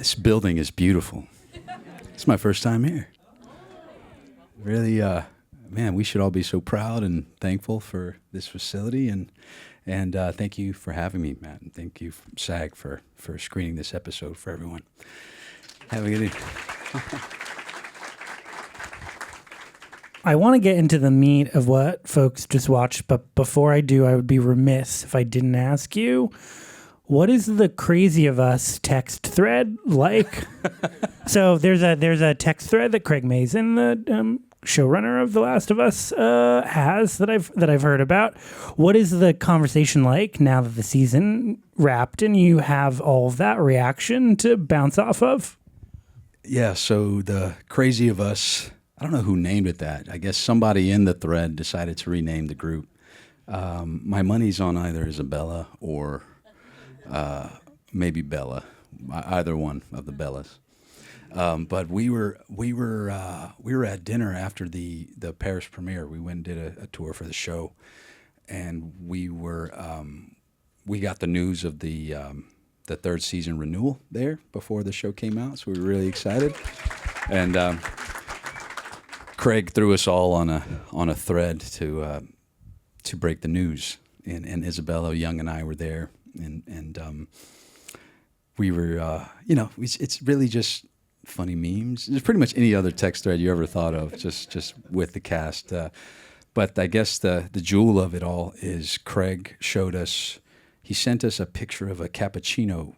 This building is beautiful. It's my first time here. Really, man, we should all be so proud and thankful for this facility, and thank you for having me, Matt, and thank you, SAG, for screening this episode for everyone. Have a good evening. I want to get into the meat of what folks just watched, but before I do, I would be remiss if I didn't ask you, what is the Crazy of Us text thread like? So there's a text thread that Craig Mazin, the showrunner of The Last of Us, has that I've heard about. What is the conversation like now that the season wrapped and you have all of that reaction to bounce off of? Yeah, so the Crazy of Us, I don't know who named it that. I guess somebody in the thread decided to rename the group. My money's on either Isabella or maybe Bella, either one of the Bellas. But we were at dinner after the Paris premiere. We went and did a tour for the show, and we got the news of the third season renewal there before the show came out. So we were really excited, and Craig threw us all on a thread to break the news, and Isabella Young and I were there, and we were it's really just funny memes. It's pretty much any other text thread you ever thought of, just with the cast. But I guess the jewel of it all is Craig he sent us a picture of a cappuccino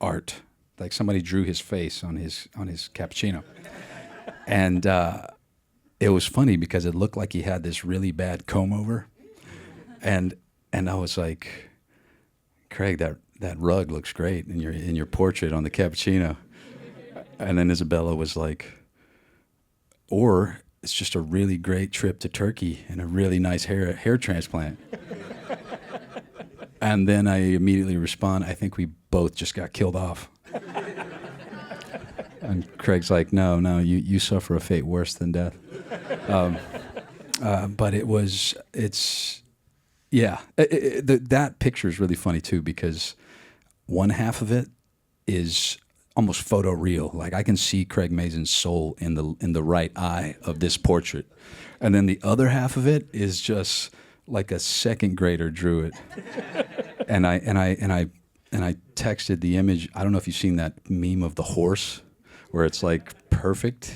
art, like somebody drew his face on his cappuccino, and it was funny because it looked like he had this really bad comb over, and I was like, Craig, that rug looks great in your portrait on the cappuccino. And then Isabella was like, or it's just a really great trip to Turkey and a really nice hair transplant. And then I immediately respond, I think we both just got killed off. And Craig's like, no, you suffer a fate worse than death. But that picture is really funny too, because one half of it is almost photoreal. Like I can see Craig Mazin's soul in the right eye of this portrait, and then the other half of it is just like a second grader drew it. And I texted the image. I don't know if you've seen that meme of the horse, where it's like perfect,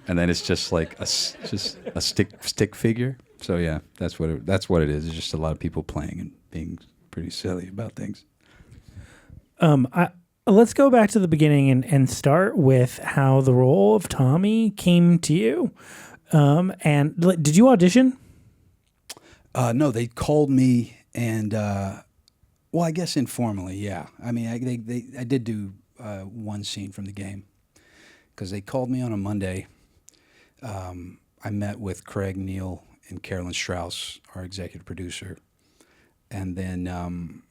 and then it's just like a stick figure. So yeah, that's what it is. It's just a lot of people playing and being pretty silly about things. Let's go back to the beginning and start with how the role of Tommy came to you. And did you audition? No, they called me, and I guess informally, yeah. I mean, I did do one scene from the game because they called me on a Monday. I met with Craig, Neil, and Carolyn Strauss, our executive producer, and then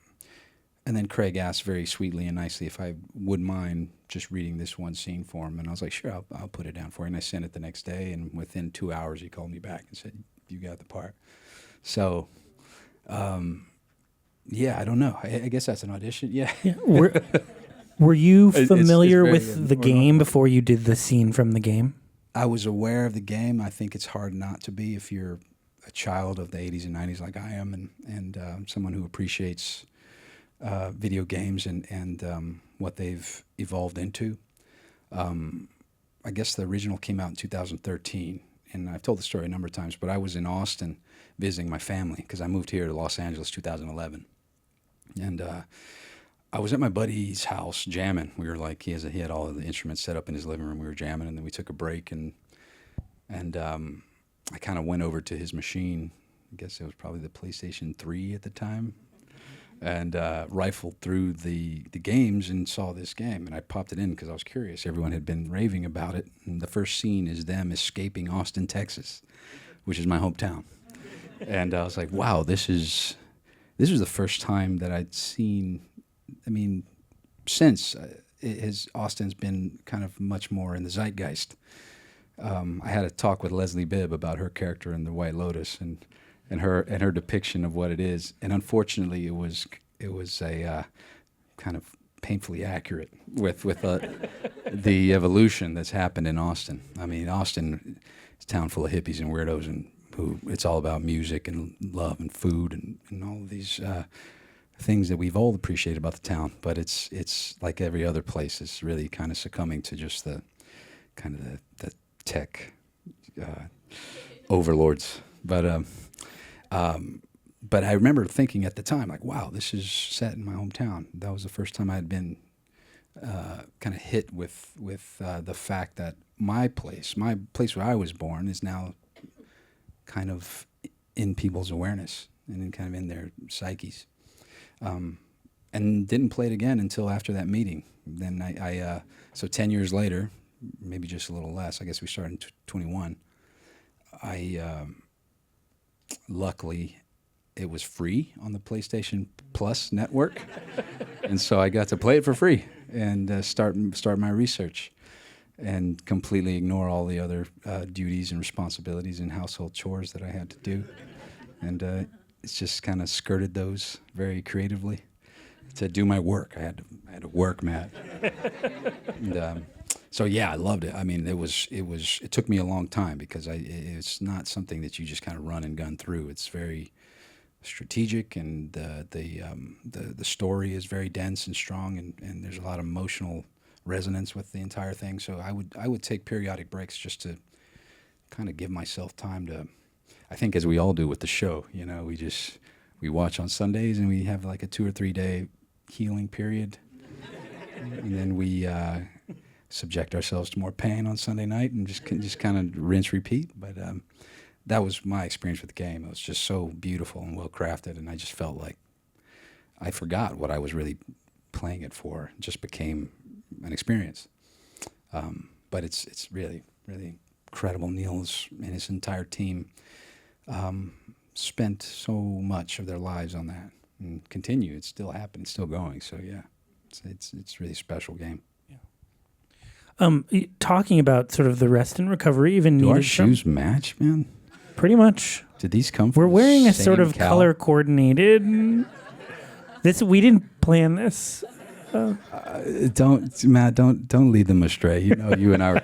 Craig asked very sweetly and nicely if I would mind just reading this one scene for him. And I was like, sure, I'll put it down for you. And I sent it the next day, and within 2 hours he called me back and said, you got the part. So, yeah, I don't know. I guess that's an audition. Yeah. Were you familiar with the game before you did the scene from the game? I was aware of the game. I think it's hard not to be if you're a child of the 80s and 90s like I am, and someone who appreciates video games and what they've evolved into. I guess the original came out in 2013, and I've told the story a number of times, but I was in Austin visiting my family because I moved here to Los Angeles 2011. And I was at my buddy's house jamming. We were like, he had all of the instruments set up in his living room. We were jamming, and then we took a break, and I kind of went over to his machine. I guess it was probably the PlayStation 3 at the time, and rifled through the games and saw this game. And I popped it in because I was curious. Everyone had been raving about it. And the first scene is them escaping Austin, Texas, which is my hometown. And I was like, wow, this was the first time that I'd seen, since Austin's been kind of much more in the zeitgeist. I had a talk with Leslie Bibb about her character in The White Lotus and her depiction of what it is. And unfortunately, it was a kind of painfully accurate with the evolution that's happened in Austin. I mean, Austin is a town full of hippies and weirdos, and who it's all about music and love and food and all of these things that we've all appreciated about the town. But it's like every other place. It's really kind of succumbing to just the kind of the tech overlords. But I remember thinking at the time, like, wow, this is set in my hometown. That was the first time I had been kind of hit with the fact that my place where I was born, is now kind of in people's awareness and kind of in their psyches. And didn't play it again until after that meeting. Then so 10 years later, maybe just a little less, I guess we started in 21, luckily, it was free on the PlayStation Plus network, and so I got to play it for free and start my research, and completely ignore all the other duties and responsibilities and household chores that I had to do, and it's just kind of skirted those very creatively to do my work. I had to work, Matt. And, so yeah, I loved it. I mean, it took me a long time because it's not something that you just kind of run and gun through. It's very strategic, and the story is very dense and strong, and there's a lot of emotional resonance with the entire thing. So I would take periodic breaks just to kind of give myself time to, I think, as we all do with the show, you know, we watch on Sundays and we have like a 2 or 3 day healing period, and then we subject ourselves to more pain on Sunday night and just kind of rinse, repeat. But that was my experience with the game. It was just so beautiful and well crafted, and I just felt like I forgot what I was really playing it for. It just became an experience. But it's really, really incredible. Niels and his entire team spent so much of their lives on that, and continue. It's still happening, still going. So yeah, it's really a special game. Talking about sort of the rest and recovery, even do needed our shoes match, man? Pretty much. Did these come from We're wearing a same sort of color coordinated. We didn't plan this. Don't lead them astray. You know, you and I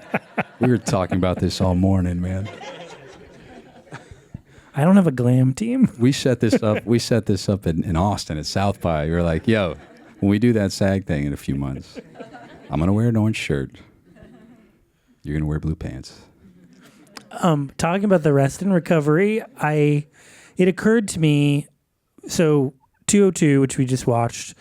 we were talking about this all morning, man. I don't have a glam team. We set this up in Austin at South by. We were like, yo, when we do that SAG thing in a few months, I'm gonna wear an orange shirt. You're gonna wear blue pants. Talking about the rest and recovery, it occurred to me, so 202, which we just watched,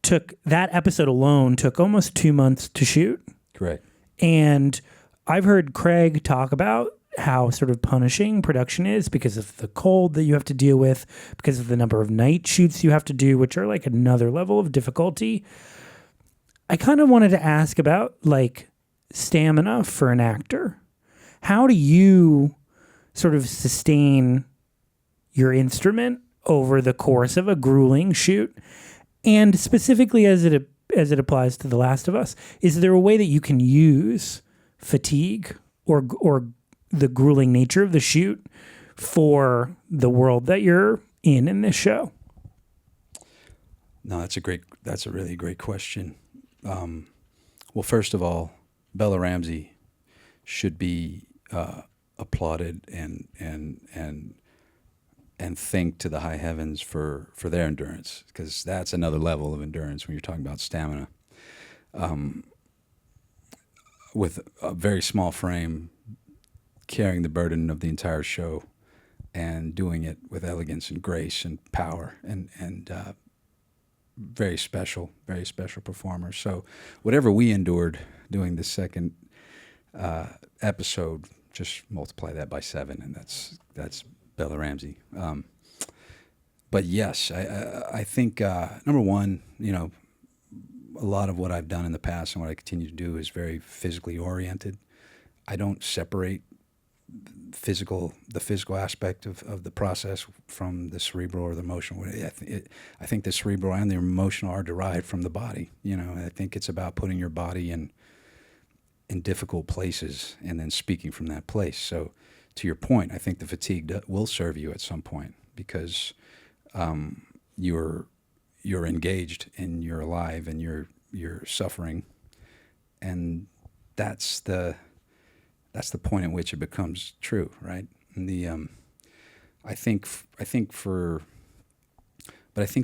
that episode alone took almost 2 months to shoot. Correct. And I've heard Craig talk about how sort of punishing production is because of the cold that you have to deal with, because of the number of night shoots you have to do, which are like another level of difficulty. I kind of wanted to ask about like stamina for an actor. How do you sort of sustain your instrument over the course of a grueling shoot? And specifically as it applies to The Last of Us, is there a way that you can use fatigue or the grueling nature of the shoot for the world that you're in this show? No, that's a really great question. Well, first of all, Bella Ramsey should be applauded and thanked to the high heavens for their endurance, because that's another level of endurance when you're talking about stamina. With a very small frame, carrying the burden of the entire show and doing it with elegance and grace and power and very special performer. So whatever we endured doing the second episode, just multiply that by 7, and that's Bella Ramsey. But yes, I think number one, you know, a lot of what I've done in the past and what I continue to do is very physically oriented. I don't separate the physical aspect of the process from the cerebral or the emotional. I think the cerebral and the emotional are derived from the body. You know, I think it's about putting your body in difficult places and then speaking from that place. So to your point, I think the fatigue will serve you at some point, because you're engaged and you're alive and you're you're suffering, and that's the point at which it becomes true, right? And I think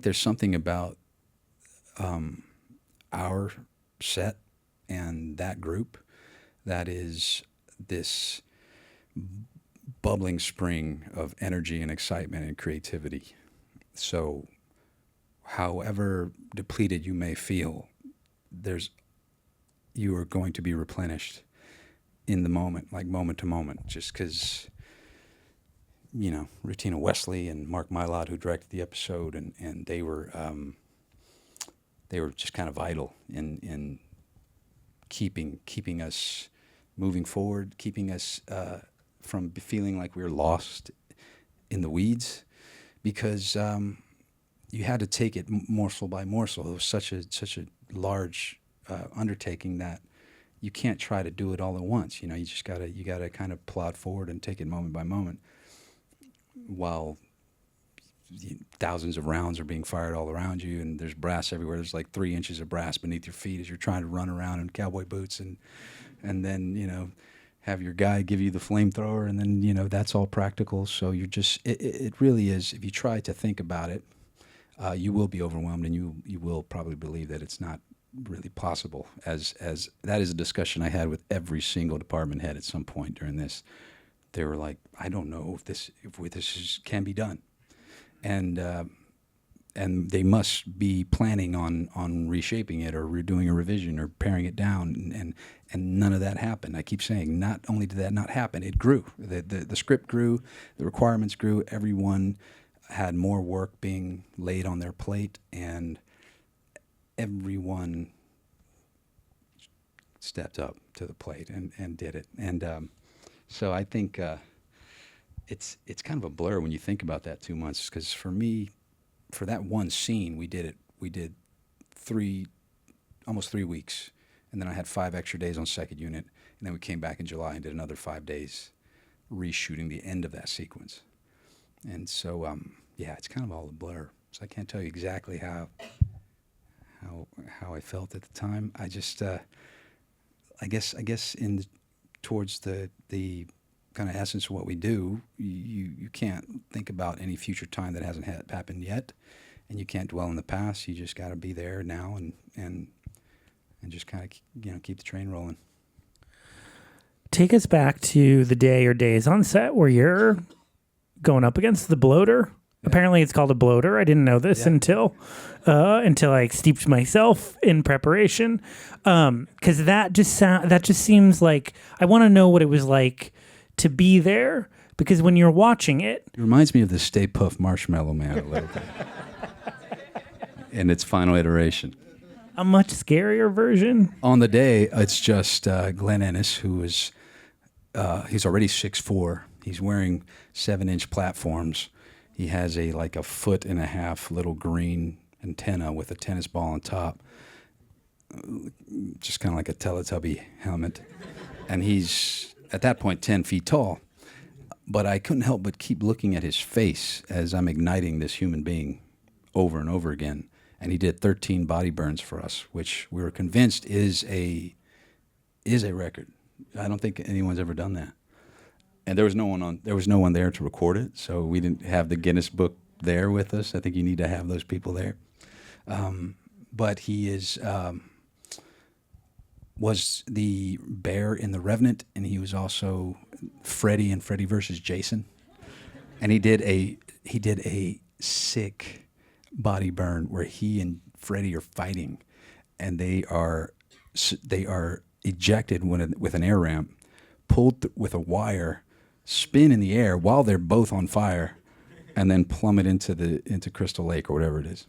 there's something about our set and that group that is this bubbling spring of energy and excitement and creativity. So however depleted you may feel, you are going to be replenished in the moment, like moment to moment, just because, Rutina Wesley and Mark Mylod, who directed the episode, and they were just kind of vital in keeping us moving forward, keeping us from feeling like we were lost in the weeds, because you had to take it morsel by morsel. It was such a large undertaking that you can't try to do it all at once. You just gotta kind of plod forward and take it moment by moment, while thousands of rounds are being fired all around you, and there's brass everywhere. There's like 3 inches of brass beneath your feet as you're trying to run around in cowboy boots, and then have your guy give you the flamethrower, and then that's all practical. So you're just it really is. If you try to think about it, you will be overwhelmed, and you will probably believe that it's not really possible. As that is a discussion I had with every single department head at some point during this. They were like, I don't know if this can be done, and they must be planning on reshaping it or redoing a revision or paring it down, and none of that happened. I keep saying, not only did that not happen, it grew. The script grew, the requirements grew, everyone had more work being laid on their plate, and everyone stepped up to the plate and did it. And so I think it's kind of a blur when you think about that 2 months, because for me, for that one scene, we did almost 3 weeks, and then I had 5 extra days on second unit, and then we came back in July and did another 5 days reshooting the end of that sequence. And so it's kind of all a blur. So I can't tell you exactly how I felt at the time. I just I guess towards the kind of essence of what we do, you can't think about any future time that hasn't happened yet, and you can't dwell in the past. You just got to be there now and just kind of keep the train rolling. Take us back to the day or days on set where you're going up against the bloater. Yeah. Apparently it's called a bloater. I didn't know this until I steeped myself in preparation. 'Cause that just seems like, I want to know what it was like to be there, because when you're watching it reminds me of the Stay Puft Marshmallow Man a little bit in its final iteration. A much scarier version. On the day, it's just Glenn Ennis, who is he's already 6'4". He's wearing 7-inch platforms. He has a 1.5-foot little green antenna with a tennis ball on top, just kind of like a Teletubby helmet. And he's, at that point, 10 feet tall. But I couldn't help but keep looking at his face as I'm igniting this human being over and over again. And he did 13 body burns for us, which we were convinced is a record. I don't think anyone's ever done that. And there was no one there to record it, so we didn't have the Guinness Book there with us. I think you need to have those people there. But he was the bear in The Revenant, and he was also Freddy in Freddy vs. Jason. And he did a sick body burn where he and Freddy are fighting, and they are ejected with an air ramp, pulled with a wire, spin in the air while they're both on fire, and then plummet into Crystal Lake or whatever it is.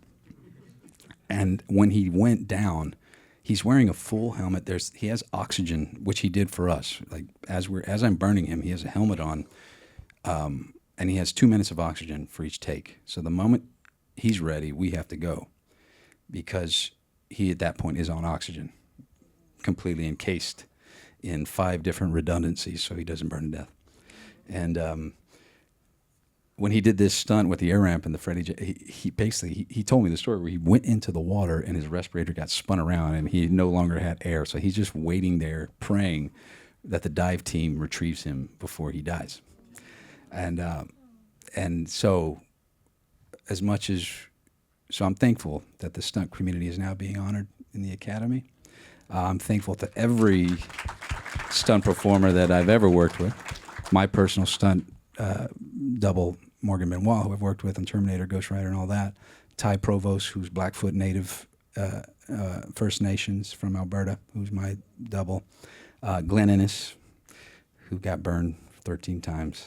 And when he went down, he's wearing a full helmet. He has oxygen, which he did for us. Like as I'm burning him, he has a helmet on, and he has 2 minutes of oxygen for each take. So the moment he's ready, we have to go, because he at that point is on oxygen, completely encased in 5 different redundancies, so he doesn't burn to death. And when he did this stunt with the air ramp and the Freddie J, he basically he told me the story where he went into the water and his respirator got spun around and he no longer had air, so he's just waiting there praying that the dive team retrieves him before he dies. And so as much as so I'm thankful that the stunt community is now being honored in the Academy. I'm thankful to every stunt performer that I've ever worked with. My personal stunt double, Morgan Benoit, who I've worked with on Terminator, Ghost Rider, and all that. Ty Provost, who's Blackfoot Native First Nations from Alberta, who's my double. Glenn Innes, who got burned 13 times,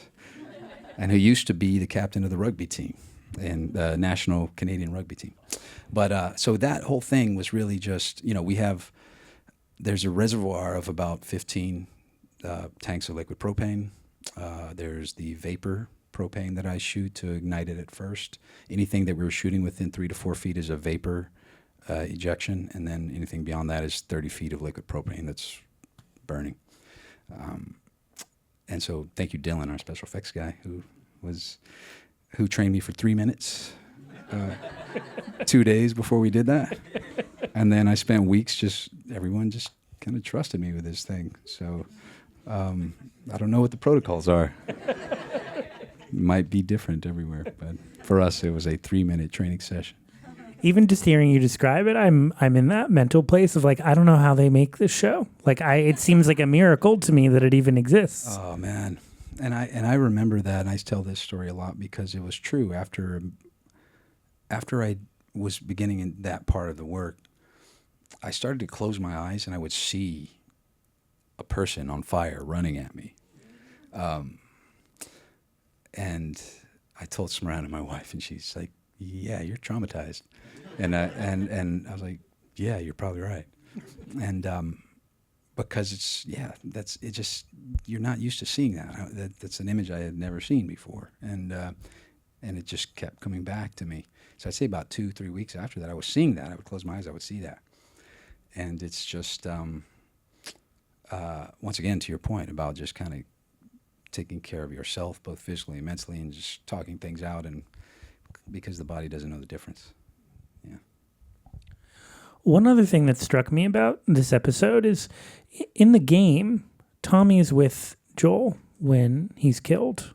and who used to be the captain of the rugby team and the national Canadian rugby team. But so that whole thing was really just, there's a reservoir of about 15 tanks of liquid propane. There's the vapor propane that I shoot to ignite it at first. Anything that we were shooting within 3 to 4 feet is a vapor ejection, and then anything beyond that is 30 feet of liquid propane that's burning. And so thank you, Dylan, our special effects guy, who trained me for 3 minutes, 2 days before we did that. And then I spent weeks everyone just kind of trusted me with this thing. So I don't know what the protocols are. Might be different everywhere, but for us, it was a 3-minute training session. Even just hearing you describe it, I'm in that mental place of like, I don't know how they make this show. Like it seems like a miracle to me that it even exists. Oh man. And I remember that, and I tell this story a lot because it was true. After I was beginning in that part of the work, I started to close my eyes and I would see a person on fire running at me. And I told Smarana, my wife, and she's like, "Yeah, you're traumatized." And I was like, "Yeah, you're probably right." And because you're not used to seeing that. That's an image I had never seen before, and it just kept coming back to me. So I'd say about 2-3 weeks after that, I was seeing that. I would close my eyes, I would see that, and it's just once again to your point about just kind of taking care of yourself, both physically and mentally, and just talking things out, and because the body doesn't know the difference. Yeah. One other thing that struck me about this episode is in the game, Tommy is with Joel when he's killed.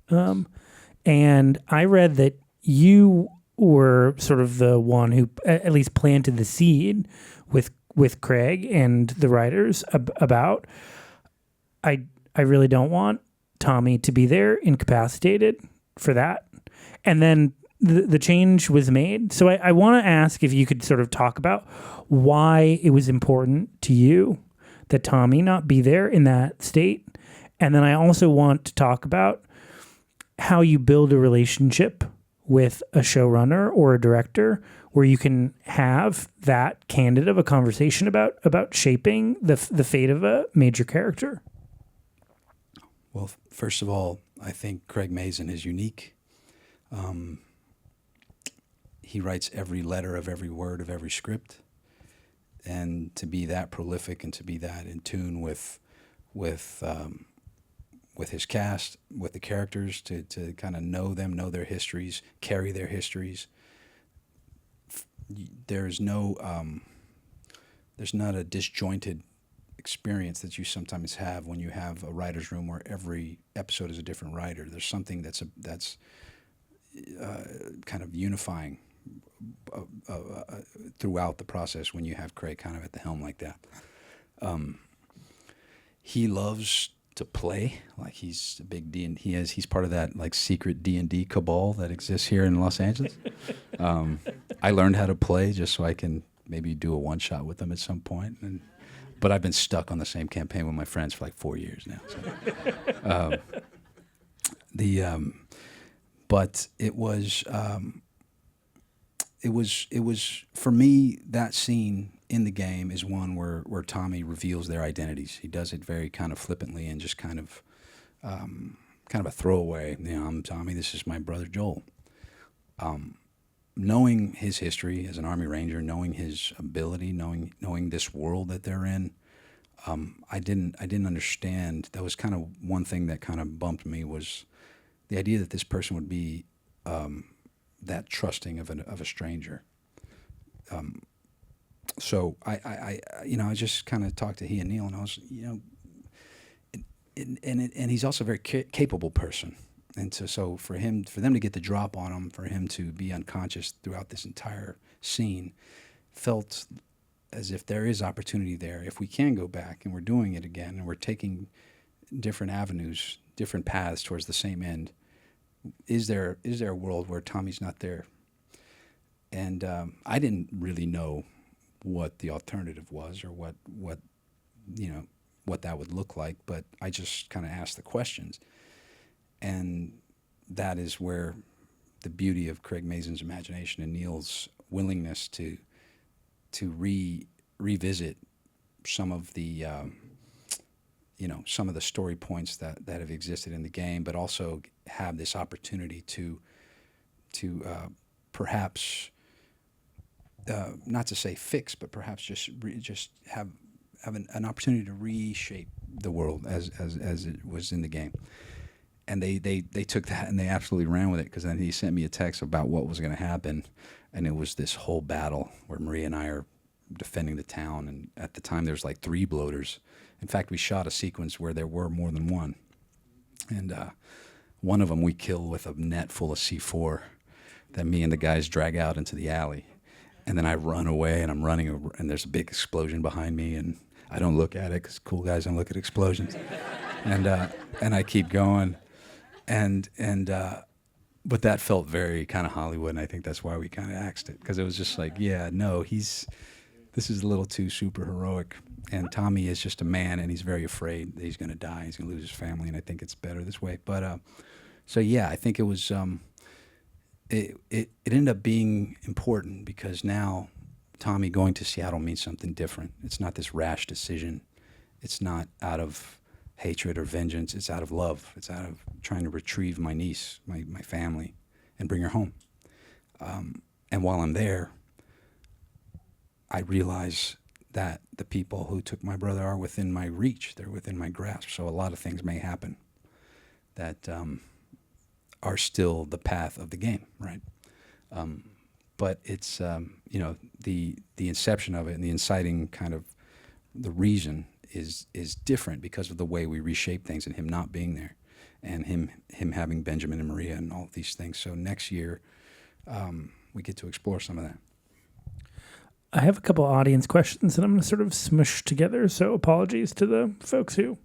And I read that you were sort of the one who at least planted the seed with Craig and the writers about, I really don't want Tommy to be there incapacitated for that. And then the change was made. So I want to ask if you could sort of talk about why it was important to you that Tommy not be there in that state. And then I also want to talk about how you build a relationship with a showrunner or a director where you can have that candid of a conversation about shaping the fate of a major character. Well, first of all, I think Craig Mazin is unique. He writes every letter of every word of every script, and to be that prolific and to be that in tune with his cast, with the characters, to kind of know them, know their histories, carry their histories. There's not a disjointed experience that you sometimes have when you have a writer's room where every episode is a different writer. There's something that's kind of unifying throughout the process when you have Craig kind of at the helm like that. He loves to play, like he's a big he's part of that like secret D&D cabal that exists here in Los Angeles. I learned how to play just so I can maybe do a one-shot with them at some point, but I've been stuck on the same campaign with my friends for like 4 years now. So. But it was for me, that scene in the game is one where Tommy reveals their identities. He does it very kind of flippantly and just kind of a throwaway. I'm Tommy. This is my brother Joel. Knowing his history as an Army Ranger, knowing his ability, knowing this world that they're in, I didn't understand. That was kind of one thing that kind of bumped me was the idea that this person would be that trusting of a stranger. So I just kind of talked to he and Neil, and I was, and he's also a very capable person. And so for them to get the drop on him, for him to be unconscious throughout this entire scene, felt as if there is opportunity there. If we can go back and we're doing it again and we're taking different avenues, different paths towards the same end, is there a world where Tommy's not there? And I didn't really know what the alternative was or what that would look like, but I just kind of asked the questions. And that is where the beauty of Craig Mazin's imagination and Neil's willingness to revisit some of the some of the story points that have existed in the game, but also have this opportunity to perhaps not to say fix, but perhaps just have an opportunity to reshape the world as it was in the game. And they took that and they absolutely ran with it, because then he sent me a text about what was going to happen, and it was this whole battle where Maria and I are defending the town, and at the time there's like 3 bloaters. In fact, we shot a sequence where there were more than one, and one of them we kill with a net full of C4 that me and the guys drag out into the alley, and then I run away, and I'm running, and there's a big explosion behind me, and I don't look at it because cool guys don't look at explosions, and I keep going. But that felt very kind of Hollywood, and I think that's why we kind of axed it, because it was just like, yeah, no, this is a little too super heroic, and Tommy is just a man, and he's very afraid that he's going to die, he's going to lose his family, and I think it's better this way. But so yeah, I think it was it ended up being important, because now Tommy going to Seattle means something different. It's not this rash decision. It's not out of hatred or vengeance. It's out of love. It's out of trying to retrieve my niece, my family, and bring her home. And while I'm there, I realize that the people who took my brother are within my reach. They're within my grasp. So a lot of things may happen that are still the path of the game, right? But it's, the inception of it and the inciting kind of the reason is different because of the way we reshape things, and him not being there, and him having Benjamin and Maria and all of these things. So next year, we get to explore some of that. I have a couple audience questions that I'm going to sort of smush together, so apologies to the folks who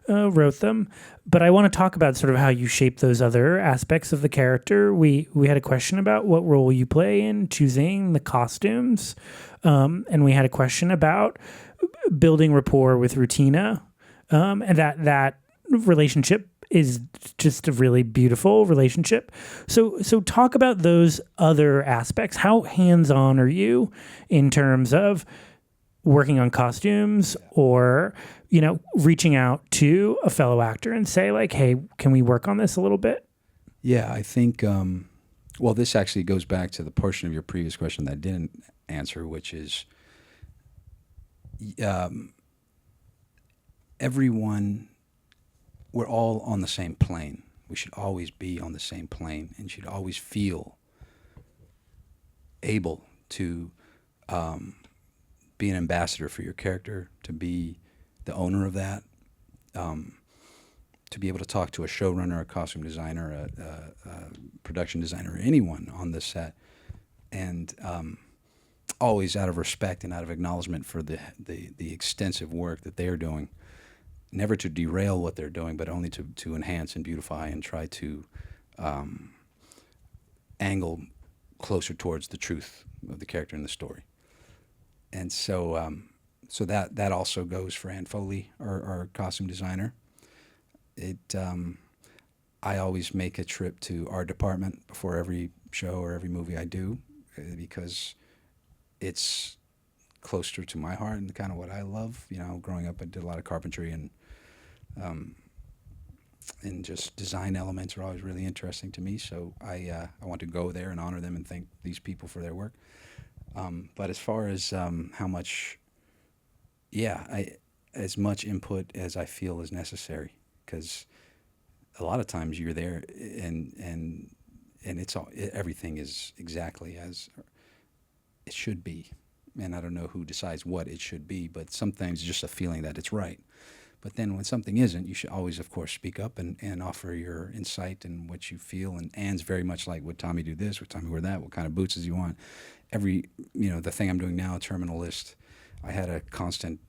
wrote them. But I want to talk about sort of how you shape those other aspects of the character. We had a question about what role you play in choosing the costumes, and we had a question about building rapport with Rutina, and that relationship is just a really beautiful relationship. So talk about those other aspects. How hands-on are you in terms of working on costumes, or, reaching out to a fellow actor and say like, hey, can we work on this a little bit? Yeah, I think, well, this actually goes back to the portion of your previous question that I didn't answer, which is everyone, we're all on the same plane. We should always be on the same plane, and should always feel able to be an ambassador for your character, to be the owner of that, to be able to talk to a showrunner, a costume designer, a production designer, anyone on the set, and always out of respect and out of acknowledgement for the extensive work that they're doing. Never to derail what they're doing, but only to enhance and beautify and try to angle closer towards the truth of the character in the story. And so that also goes for Ann Foley, our costume designer. I always make a trip to our department before every show or every movie I do, because it's closer to my heart and kind of what I love. Growing up, I did a lot of carpentry, and just design elements are always really interesting to me. So I want to go there and honor them and thank these people for their work. But as far as how much, as much input as I feel is necessary, because a lot of times you're there, and it's all, everything is exactly as it should be. And I don't know who decides what it should be, but sometimes it's just a feeling that it's right. But then when something isn't, you should always, of course, speak up and offer your insight and what you feel. And Anne's very much like, would Tommy do this? Would Tommy wear that? What kind of boots does he want? The thing I'm doing now, Terminal List, I had a constant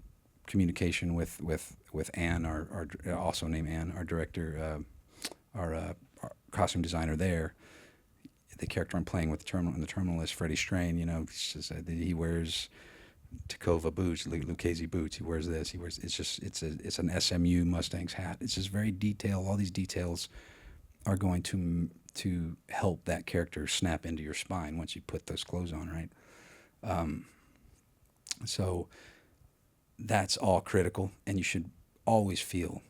communication with Anne, our also named Anne, our director, our costume designer there. The character I'm playing with in the Terminal List, Freddie Strain, he wears Tacova boots, Lucchese boots. He wears this. It's an SMU Mustang's hat. It's just very detailed. All these details are going to help that character snap into your spine once you put those clothes on, right? So that's all critical, and you should always feel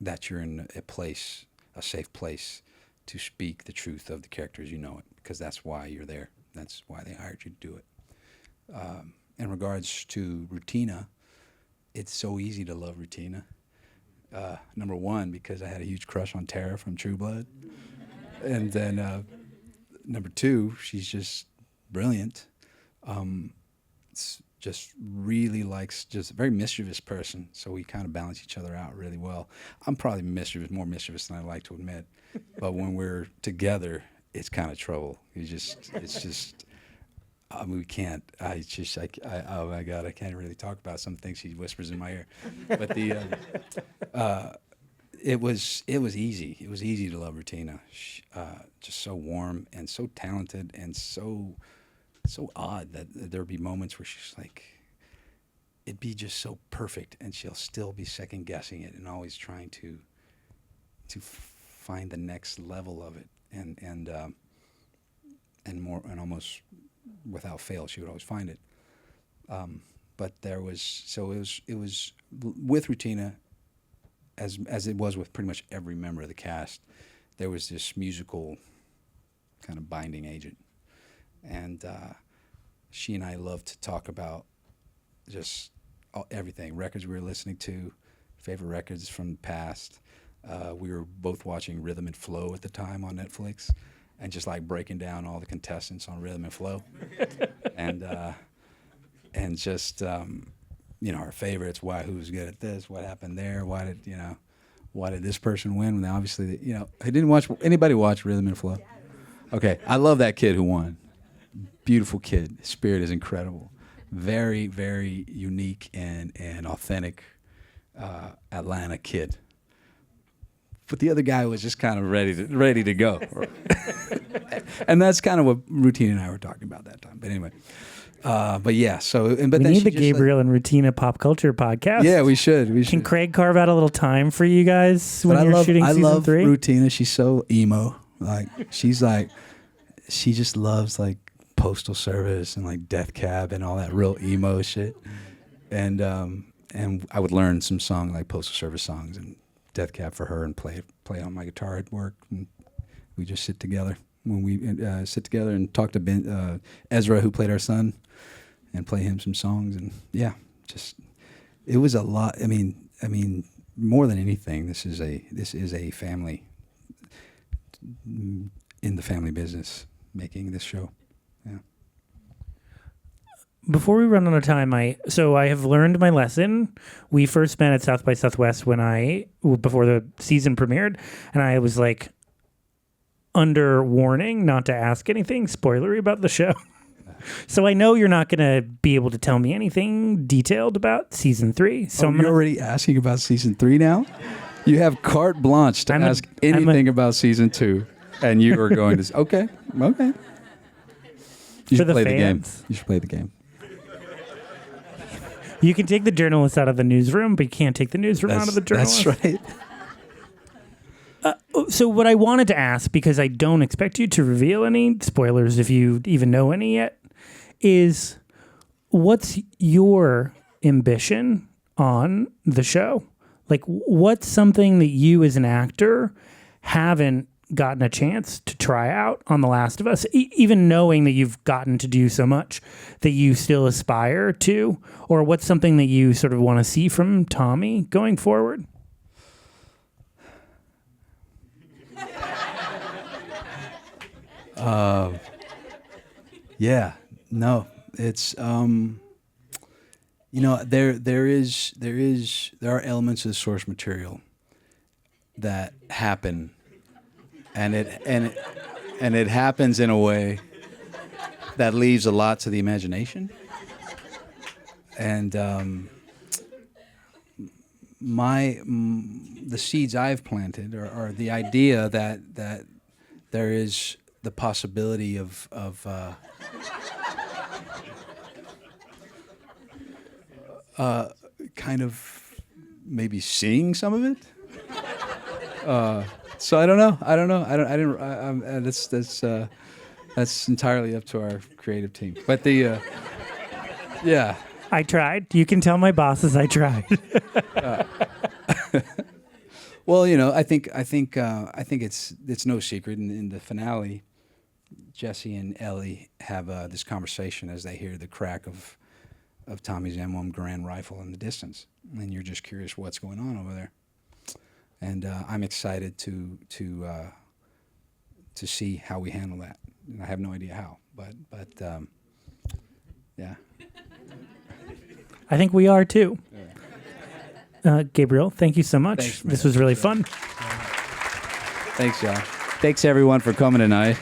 that you're in a safe place to speak the truth of the character as you know it, because that's why you're there. That's why they hired you to do it. In regards to Rutina, it's so easy to love Rutina. Number one, because I had a huge crush on Tara from True Blood. And then number two, she's just brilliant. Just really just a very mischievous person, so we kind of balance each other out really well. I'm probably more mischievous than I like to admit, but when we're together, it's kind of trouble. We can't. Oh my God, I can't really talk about some things she whispers in my ear. But it was easy. It was easy to love Rutina. Just so warm and so talented and so odd that there'd be moments where she's like, it'd be just so perfect, and she'll still be second guessing it and always trying to find the next level of it, and almost without fail she would always find it. But it was with Rutina, as it was with pretty much every member of the cast, there was this musical kind of binding agent. And she and I loved to talk about just everything, records we were listening to, favorite records from the past. We were both watching Rhythm and Flow at the time on Netflix, and just like breaking down all the contestants on Rhythm and Flow, and just our favorites. Who's good at this? What happened there? Why did this person win? And obviously, I didn't watch anybody watch Rhythm and Flow. Okay, I love that kid who won. Beautiful kid. His spirit is incredible. Very, very unique and authentic Atlanta kid. But the other guy was just kind of ready to go. And that's kind of what Rutina and I were talking about that time. But anyway, but yeah. We need the Gabriel and Rutina pop culture podcast. Yeah, we should. Can Craig carve out a little time for you guys when you're shooting season 3? I love Rutina. She's so emo. She just loves like Postal Service and like Death Cab and all that real emo shit. And I would learn some songs like Postal Service songs and Death Cab for her and play on my guitar at work. And we just sit together and talk to Ezra, who played our son, and play him some songs. And yeah, it was a lot. I mean, more than anything, this is a family in the family business making this show. Yeah. Before we run out of time, I have learned my lesson. We first met at South by Southwest before the season premiered, and I was like under warning not to ask anything spoilery about the show. So I know you're not going to be able to tell me anything detailed about season 3. So you're already asking about season 3 now? You have carte blanche to ask anything about season 2, and you are going to okay. You should play the game. You should play the game. You can take the journalists out of the newsroom, but you can't take the newsroom out of the journalists. That's right. So what I wanted to ask, because I don't expect you to reveal any spoilers if you even know any yet, is what's your ambition on the show? Like, what's something that you as an actor haven't gotten a chance to try out on The Last of Us, even knowing that you've gotten to do so much that you still aspire to? Or what's something that you sort of want to see from Tommy going forward? Yeah, no, it's there are elements of the source material that happen, and it happens in a way that leaves a lot to the imagination, and the seeds I've planted are the idea that there is the possibility of kind of maybe seeing some of it. So I don't know. I didn't. That's entirely up to our creative team. But yeah. I tried. You can tell my bosses I tried. Well, I think it's no secret in the finale. Jesse and Ellie have this conversation as they hear the crack of Tommy's M1 Garand rifle in the distance, and you're just curious what's going on over there. And I'm excited to see how we handle that. And I have no idea how, but yeah. I think we are too. Gabriel, thank you so much. Thanks, man. This was really fun. Thanks, y'all. Thanks everyone for coming tonight.